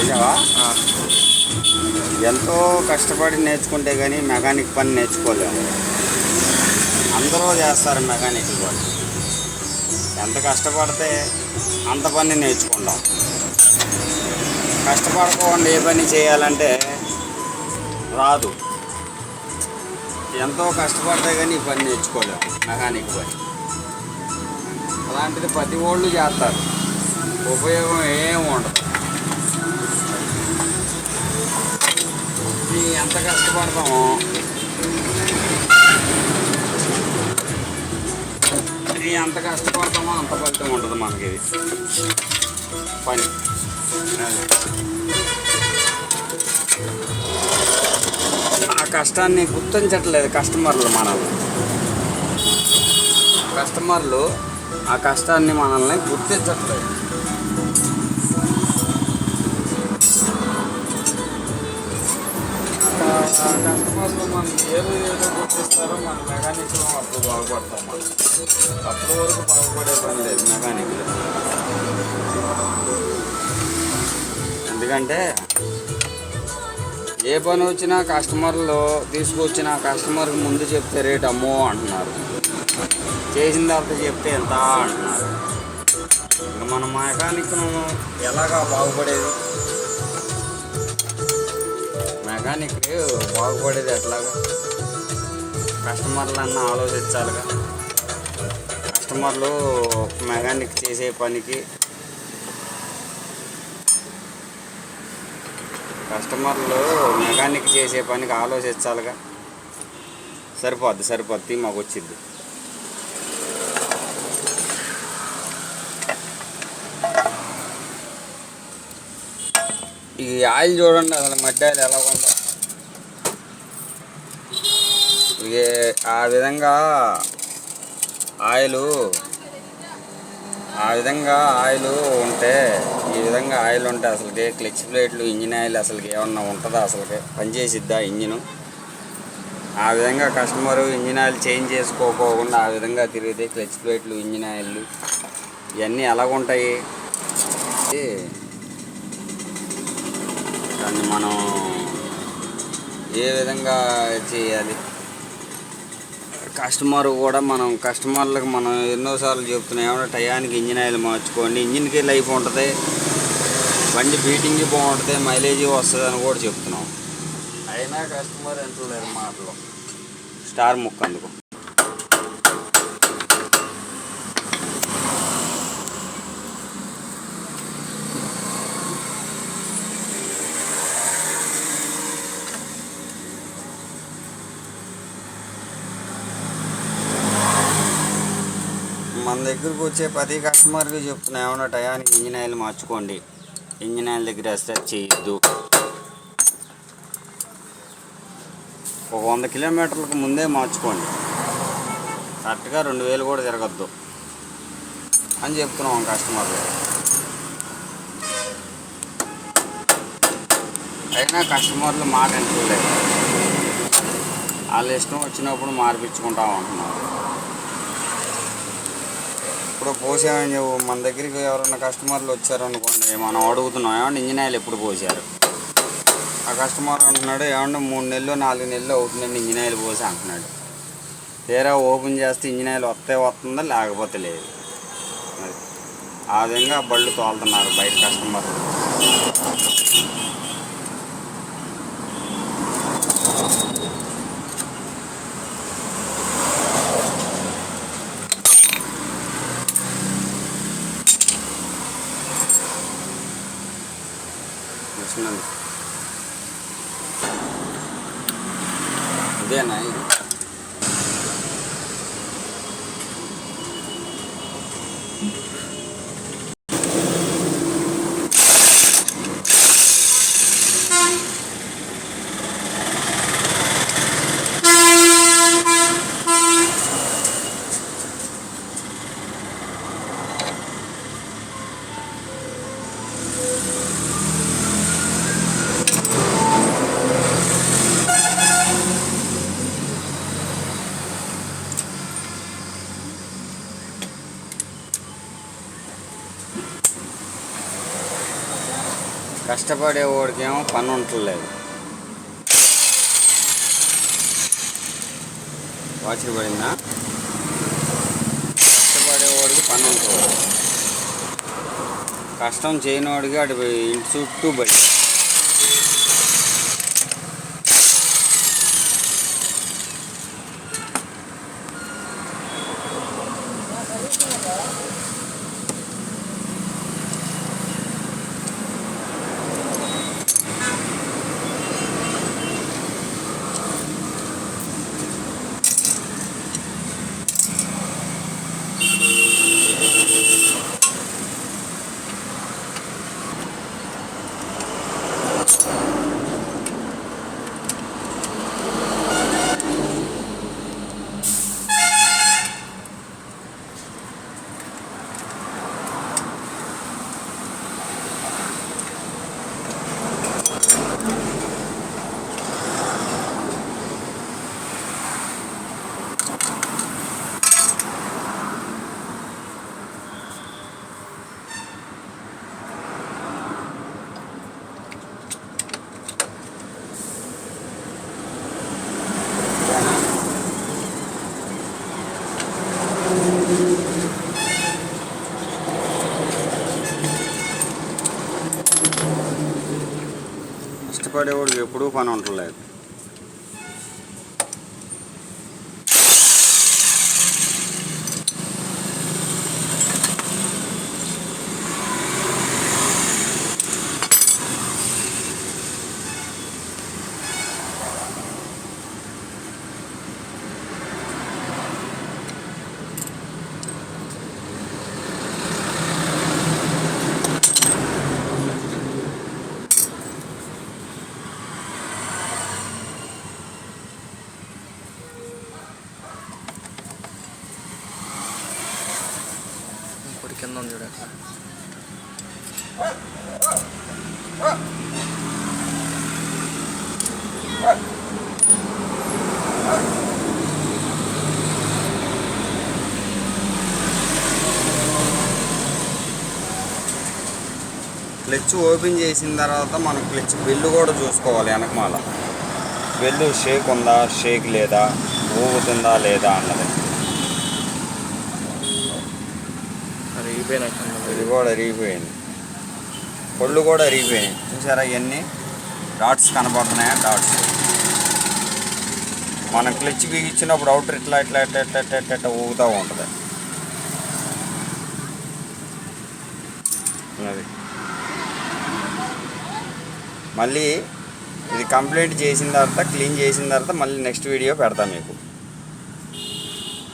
చూసావా? ఎంతో కష్టపడి నేర్చుకుంటే కానీ మెకానిక్ పని నేర్చుకోలేము. అందరూ చేస్తారు మెకానిక్ పని. ఎంత కష్టపడితే అంత పని నేర్చుకుంటాం. కష్టపడకుండా ఏ పని చేయాలంటే రాదు. ఎంతో కష్టపడితే కానీ ఈ పని నేర్చుకోలేము మెకానిక్ పని. అలాంటిది ప్రతి వాళ్ళు చేస్తారు, ఉపయోగం ఏమి ఉండదు. ఎంత కష్టపడతామో ఎంత కష్టపడతామో అంత ఫలితం ఉంటుంది మనకి. ఇది పని ఆ కష్టాన్ని గుర్తించట్లేదు కస్టమర్లు. కస్టమర్లు ఆ కష్టాన్ని మనల్ని గుర్తించట్లేదు. కస్టమర్లు మనకి ఏదో గుర్తిస్తారో మన మెకానిక్లో అప్పుడు బాగుపడతాం. అప్పటి వరకు బాగుపడే పని లేదు మెకానిక్లు. ఎందుకంటే ఏ పని వచ్చినా కస్టమర్లు తీసుకొచ్చిన కస్టమర్కి ముందు చెప్తే రేట్ అమ్మో అంటున్నారు, చేసిన తర్వాత చెప్తే ఎంత అంటున్నారు. ఇంకా మన మెకానిక్ను ఎలాగా బాగుపడేది? మెకానిక్ బాగుపడేది ఎట్లాగా? కస్టమర్లన్నా ఆలోచించాలిగా. కస్టమర్లు మెకానిక్ చేసే పనికి ఆలోచించాలిగా. సరిపోద్ది మాకు వచ్చింది. ఈ ఆయిల్ చూడండి అసలు, మడ్డి ఆయిల్ ఎలా ఉందో. ఆ విధంగా ఆయిల్ ఉంటే, ఈ విధంగా ఆయిల్ ఉంటే అసలుకి క్లచ్ ప్లేట్లు, ఇంజిన్ ఆయిల్ అసలుకి ఏమన్నా ఉంటుందా? అసలుకి పనిచేసిద్దా ఇంజిన్? ఆ విధంగా కస్టమరు ఇంజిన్ ఆయిల్ చేంజ్ చేసుకోకుండా ఆ విధంగా తిరిగితే క్లచ్ ప్లేట్లు, ఇంజిన్ ఆయిల్ ఇవన్నీ ఎలాగుంటాయి? దాన్ని మనం ఏ విధంగా చేయాలి? కస్టమర్లకు మనం ఎన్నోసార్లు చెప్తున్నాం, ఏమన్నా టయానికి ఇంజిన్ ఆయిల్ మార్చుకోండి, ఇంజిన్కి లైఫ్ ఉంటుంది, బండి బీటింగ్ బాగుంటుంది, మైలేజీ వస్తుంది అని కూడా చెప్తున్నాం. అయినా కస్టమర్ ఎంతలేరు మాటలు. స్టార్ ముక్క అందుకు. మన దగ్గరకు వచ్చే ప్రతి కస్టమర్కి చెప్తున్నా, ఏమన్నా టయానికి ఇంజిన్ ఆయిల్ మార్చుకోండి, ఇంజిన్ ఆయిల్ దగ్గర స్ట్రెచ్ చేయొద్దు. ఒక 100 కిలోమీటర్లకు ముందే మార్చుకోండి, కరెక్ట్గా 2000 కూడా తిరగద్దు అని చెప్తున్నాం కస్టమర్లు. అయినా కస్టమర్లు మాట వింటలేదు. వాళ్ళ ఇష్టం వచ్చినప్పుడు మార్పించుకుంటాం అంటున్నారు. ఇప్పుడు పోసామని చెప్పు, మన దగ్గరికి ఎవరైనా కస్టమర్లు వచ్చారనుకోండి, మనం అడుగుతున్నాం ఏమంటే ఇంజిన్ ఆయిల్ ఎప్పుడు పోసారు? ఆ కస్టమర్ అంటున్నాడు ఏమంటే 3 నెలలు 4 నెలలు అవుతుందండి ఇంజిన్ ఆయిల్ పోసి అంటున్నాడు. తీరా ఓపెన్ చేస్తే ఇంజిన్ ఆయిల్ వస్తుందా, లేకపోతే లేదు. మరి ఆ విధంగా బళ్ళు తోలుతున్నారు బయట కస్టమర్లు. ఇదేనా? కష్టపడేవాడికేమో పని ఉండలేదు. వాచ్ పడిందా? కష్టపడేవాడికి పని ఉంటుంది, కష్టం చేయనివాడికి అటు ఇంటి చుట్టూ బడి. కష్టపడేవాడికి ఎప్పుడూ పని ఉండలేదు. కింద ఉంది చూడ. క్లచ్ ఓపెన్ చేసిన తర్వాత మనం క్లచ్ బెల్లు కూడా చూసుకోవాలి. వెనకమాల బెల్లు షేక్ ఉందా, షేక్ లేదా, ఊగుతుందా లేదా అన్నది. ఇది కూడా అరిగిపోయింది, పళ్ళు కూడా అరిగిపోయాయి. చూసారా ఇవన్నీ డాట్స్ కనపడుతున్నాయా? డాట్స్ మనం క్లచ్ బిగించినప్పుడు అవుటర్ ఇట్లా ఇట్లా ఇట్లా ఇట్లా ఇట్లా ఇట్లా ఊగుతూ ఉంటుంది. అది మళ్ళీ ఇది కంప్లీట్ చేసిన తర్వాత, క్లీన్ చేసిన తర్వాత మళ్ళీ నెక్స్ట్ వీడియో పెడతాను మీకు.